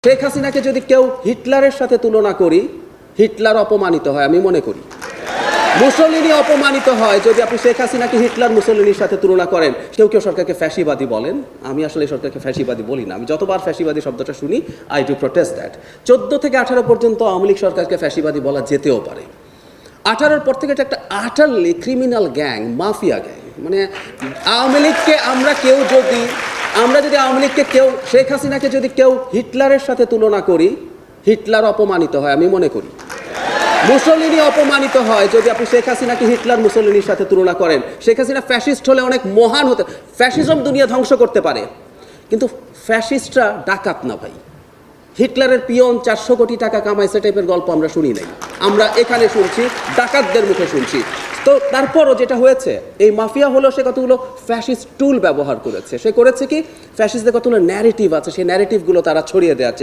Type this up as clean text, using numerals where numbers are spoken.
শেখ হাসিনাকে যদি কেউ হিটলারের সাথে তুলনা করি, হিটলার অপমানিত হয় আমি মনে করি। মুসলিনি অপমানিত হয় যদি আপনি শেখ হাসিনাকে হিটলার মুসলিনির সাথে তুলনা করেন। কেউ কেউ সরকারকে ফ্যাসিবাদী বলেন, আমি আসলে সরকারকে ফ্যাসিবাদী বলি না। আমি যতবার ফ্যাসিবাদী শব্দটা শুনি আই ডু প্রোটেস্ট দ্যাট। 14 থেকে 18 পর্যন্ত আওয়ামী লীগ সরকারকে ফ্যাসিবাদী বলা যেতেও পারে। 18-র পর থেকে এটা একটা আটারলি ক্রিমিনাল গ্যাং, মাফিয়া গ্যাং। মানে আওয়ামী লীগকে আমরা যদি আওয়ামী লীগকে কেউ, শেখ হাসিনাকে যদি কেউ হিটলারের সাথে তুলনা করি, হিটলার অপমানিত হয় আমি মনে করি। মুসলিনি অপমানিত হয় যদি আপনি শেখ হাসিনাকে হিটলার মুসলিনির সাথে তুলনা করেন। শেখ হাসিনা ফ্যাসিস্ট হলে অনেক মহান হতে, ফ্যাসিজম দুনিয়া ধ্বংস করতে পারে, কিন্তু ফ্যাসিস্টরা ডাকাত না ভাই। হিটলারের পিয়ন 400 কোটি টাকা কামাইছে টাইপের গল্প আমরা শুনি নাই, আমরা এখানে শুনছি, ডাকাতদের মুখে শুনছি। তো তারপরও যেটা হয়েছে, এই মাফিয়া হলো সে কতগুলো ফ্যাসিস্ট টুল ব্যবহার করেছে। সে করেছে কি, ফ্যাসিস্টদের কতগুলো ন্যারেটিভ আছে, সেই ন্যারেটিভগুলো তারা ছড়িয়ে দেওয়ার